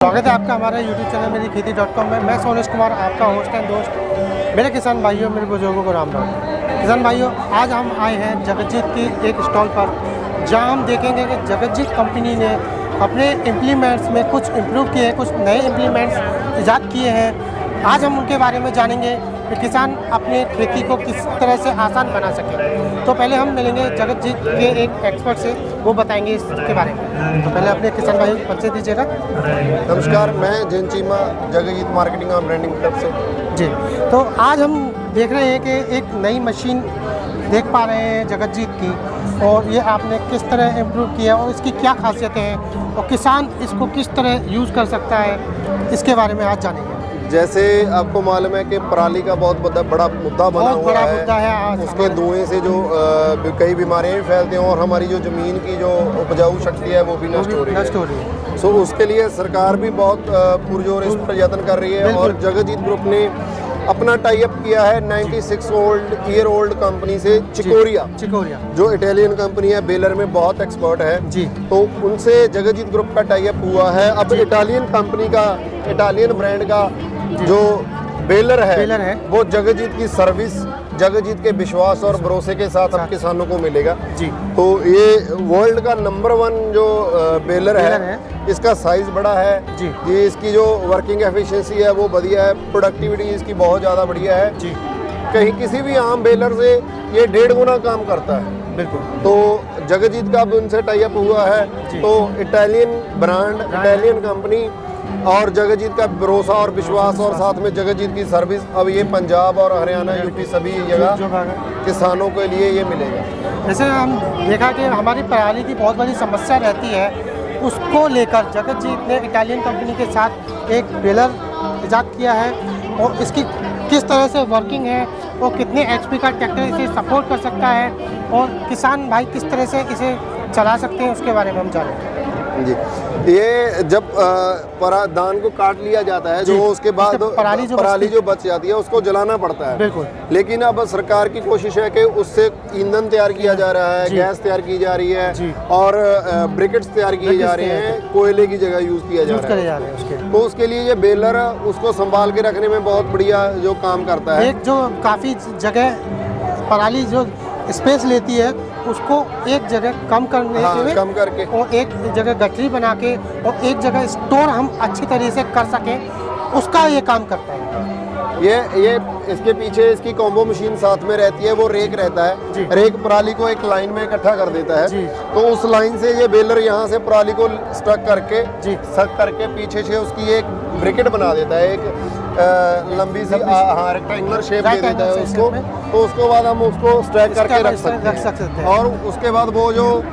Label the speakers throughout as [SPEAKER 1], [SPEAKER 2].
[SPEAKER 1] स्वागत है आपका हमारा YouTube चैनल मेरी खेती.com में। मैं सोनेश कुमार आपका होस्ट एंड दोस्त। मेरे किसान भाइयों, मेरे बुजुर्गों को राम राम। किसान भाइयों, आज हम आए हैं जगतजीत की एक स्टॉल पर, जहां हम देखेंगे कि जगतजीत कंपनी ने अपने इम्प्लीमेंट्स में कुछ इम्प्रूव किए हैं, कुछ नए इम्प्लीमेंट्स ईजाद किए हैं। आज हम उनके बारे में जानेंगे कि किसान अपने खेती को किस तरह से आसान बना सके। तो पहले हम मिलेंगे जगतजीत के एक एक्सपर्ट से, वो बताएंगे इसके बारे में। तो पहले अपने किसान भाइयों को परिचय दीजिएगा।
[SPEAKER 2] नमस्कार, मैं जैन चीमा, जगतजीत मार्केटिंग और ब्रांडिंग तरफ से।
[SPEAKER 1] जी, तो आज हम देख रहे हैं कि एक नई मशीन देख पा रहे हैं जगतजीत की, और ये आपने किस तरह इम्प्रूव किया और इसकी क्या खासियतें हैं और किसान इसको किस तरह यूज़ कर सकता है, इसके बारे में आज जानेंगे।
[SPEAKER 2] जैसे आपको मालूम है कि पराली का बहुत बड़ा मुद्दा बना हुआ है
[SPEAKER 1] आज
[SPEAKER 2] उसके धुएं से जो कई बीमारियां भी फैलती हैं और हमारी जो ज़मीन की जो उपजाऊ शक्ति है वो भी नष्ट हो रही है। सो उसके लिए सरकार भी बहुत पुरजोर इस पर यत्न कर रही है, और जगतजीत ग्रुप ने अपना टाई अप किया है 96 ईयर ओल्ड कंपनी से, चिकोरिया, जो इटालियन कंपनी है, बेलर में बहुत एक्सपर्ट है जी। तो उनसे जगतजीत ग्रुप का टाई अप हुआ है। अब इटालियन कंपनी का, इटालियन ब्रांड का जो बेलर है वो जगतजीत की सर्विस, जगतजीत के विश्वास और भरोसे के साथ अब किसानों को मिलेगा जी। तो ये वर्ल्ड का नंबर 1 जो बेलर है, इसका साइज बड़ा है जी। ये इसकी जो वर्किंग एफिशिएंसी है वो बढ़िया है, प्रोडक्टिविटी इसकी बहुत ज़्यादा बढ़िया है जी। कहीं किसी भी आम बेलर से ये 1.5 गुना काम करता है। बिल्कुल। तो जगतजीत का अब उनसे टाई अप हुआ है, तो इटालियन ब्रांड, इटालियन कंपनी और जगतजीत का भरोसा और विश्वास, और साथ में जगतजीत की सर्विस, अब ये पंजाब और हरियाणा, यूपी सभी जगह किसानों के लिए ये मिलेगा।
[SPEAKER 1] जैसे हम देखा कि हमारी पराली की बहुत बड़ी समस्या रहती है, उसको लेकर जगतजीत ने इटालियन कंपनी के साथ एक बेलर ईजाद किया है, और इसकी किस तरह से वर्किंग है और कितने HP का ट्रैक्टर इसे सपोर्ट कर सकता है, और किसान भाई किस तरह से इसे चला सकते हैं, उसके बारे में हम जानेंगे
[SPEAKER 2] जी। ये जब धान को काट लिया जाता है, जो उसके बाद पराली जो बच जाती है उसको जलाना पड़ता है। बिल्कुल। लेकिन अब सरकार की कोशिश है कि उससे ईंधन तैयार किया जा रहा है, गैस तैयार की जा रही है, और ब्रिकेट्स तैयार किए जा रहे हैं, कोयले की जगह यूज किया जा रहा है। तो उसके लिए ये बेलर उसको संभाल के रखने में बहुत बढ़िया जो काम करता है।
[SPEAKER 1] एक जो काफ़ी जगह पराली जो स्पेस लेती है, उसको एक जगह कम करने के लिए,
[SPEAKER 2] कम करके,
[SPEAKER 1] और एक जगह गठरी बना के और एक जगह स्टोर हम अच्छी तरीके से कर सकें, उसका ये काम करता है।
[SPEAKER 2] ये इसके पीछे इसकी कॉम्बो मशीन साथ में रहती है, वो रेक रहता है। रेक पराली को एक लाइन में इकट्ठा कर देता है, तो उस लाइन से ये बेलर यहाँ से पराली को स्टक करके पीछे से उसकी एक ब्रिकेट बना देता है, एक लंबी सी रेक्टेंगुलर शेप दे देता है उसको। तो उसके बाद हम उसको स्टैक करके रख सकते हैं, और उसके बाद वो जो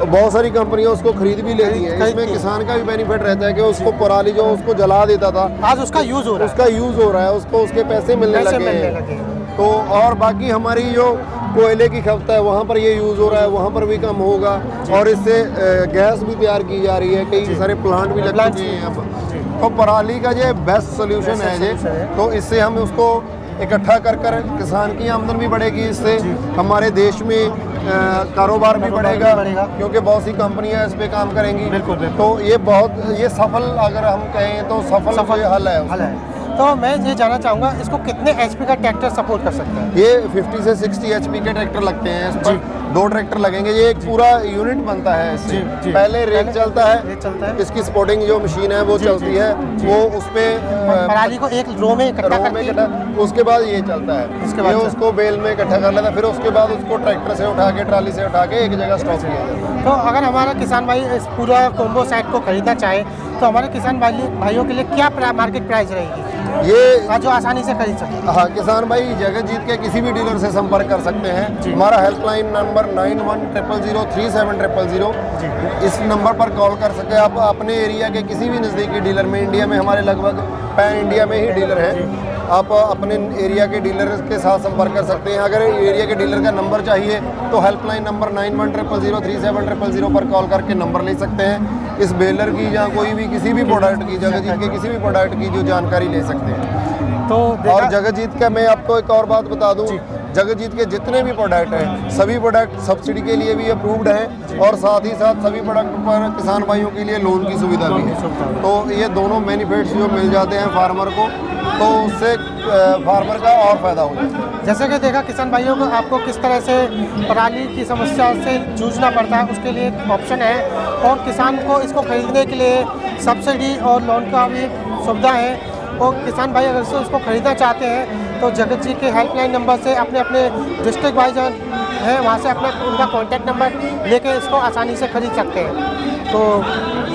[SPEAKER 2] बहुत सारी कंपनियां उसको खरीद भी लेती हैं। इसमें किसान का भी बेनिफिट रहता है कि उसको पराली जो उसको जला देता था,
[SPEAKER 1] आज उसका यूज हो रहा है,
[SPEAKER 2] उसको उसके पैसे मिलने लगे। तो और बाकी हमारी जो कोयले की खपत है वहाँ पर ये यूज़ हो रहा है, वहाँ पर भी कम होगा, और इससे गैस भी तैयार की जा रही है, कई सारे प्लांट भी लग चुके हैं अब। तो पराली का ये बेस्ट सोल्यूशन है ये। तो इससे हम उसको इकट्ठा कर किसान की आमदन भी बढ़ेगी, इससे हमारे देश में कारोबार भी बढ़ेगा, क्योंकि बहुत सी कंपनियां इस पे काम करेंगी। बिल्कुल। तो ये सफल, अगर हम कहें तो सफल हल है।
[SPEAKER 1] तो मैं ये जानना चाहूँगा, इसको कितने HP का ट्रैक्टर सपोर्ट कर सकता है?
[SPEAKER 2] ये 50 से 60 HP के ट्रैक्टर लगते हैं इस पर। 2 ट्रैक्टर लगेंगे, ये एक पूरा यूनिट बनता है इससे। पहले रेक चलता है, इसकी स्पोर्टिंग जो मशीन है वो चलती है, वो उस पे
[SPEAKER 1] पराली को एक रो में इकट्ठा,
[SPEAKER 2] उसके बाद ये चलता है, ये उसको बेल में इकट्ठा कर लेता है, फिर उसके बाद उसको ट्रैक्टर से उठा के, ट्राली से उठा के एक जगह स्टॉक किया जाता है।
[SPEAKER 1] तो अगर हमारा किसान भाई इस पूरा कॉम्बो सेट को खरीदना चाहे, तो हमारे किसान भाइयों के लिए क्या मार्केट प्राइस रहेगी ये जो आसानी से खरीद सकते?
[SPEAKER 2] हाँ, किसान भाई जगतजीत के किसी भी डीलर से संपर्क कर सकते हैं। हमारा हेल्पलाइन नंबर 9100037000। इस नंबर पर कॉल कर सकते हैं। आप अपने एरिया के किसी भी नज़दीकी डीलर में, इंडिया में हमारे लगभग पैन इंडिया में ही डीलर हैं, आप अपने एरिया के डीलर के साथ संपर्क कर सकते हैं। अगर एरिया के डीलर का नंबर चाहिए तो हेल्पलाइन नंबर 9100037000 पर कॉल करके नंबर ले सकते हैं। इस बेलर की या कोई भी किसी भी प्रोडक्ट की, जगतजीत के किसी भी प्रोडक्ट की जो जानकारी ले सकते हैं। तो और जगतजीत का मैं आपको एक और बात बता दूं जगजीत के जितने भी प्रोडक्ट हैं सभी प्रोडक्ट सब्सिडी के लिए भी अप्रूव्ड हैं और साथ ही साथ सभी प्रोडक्ट पर किसान भाइयों के लिए लोन की सुविधा भी है। तो ये दोनों बेनिफिट्स जो मिल जाते हैं फार्मर को, तो उससे फार्मर का और फ़ायदा हो जाता है।
[SPEAKER 1] जैसे कि देखा किसान भाइयों को आपको किस तरह से पराली की समस्या से जूझना पड़ता है, उसके लिए एक ऑप्शन है और किसान को इसको खरीदने के लिए सब्सिडी और लोन का भी सुविधा है। और किसान भाई अगर से उसको खरीदना चाहते हैं तो जगत जी के हेल्पलाइन नंबर से अपने अपने डिस्ट्रिक्ट वाइज हैं वहाँ से अपना उनका कॉन्टैक्ट नंबर लेके इसको आसानी से खरीद सकते हैं। तो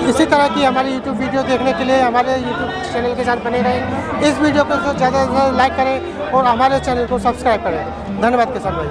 [SPEAKER 1] इसी तरह की हमारी यूट्यूब वीडियो देखने के लिए हमारे यूट्यूब चैनल के साथ बने रहें। इस वीडियो को ज़्यादा से ज़्यादा लाइक करें और हमारे चैनल को सब्सक्राइब करें। धन्यवाद किसान भाई।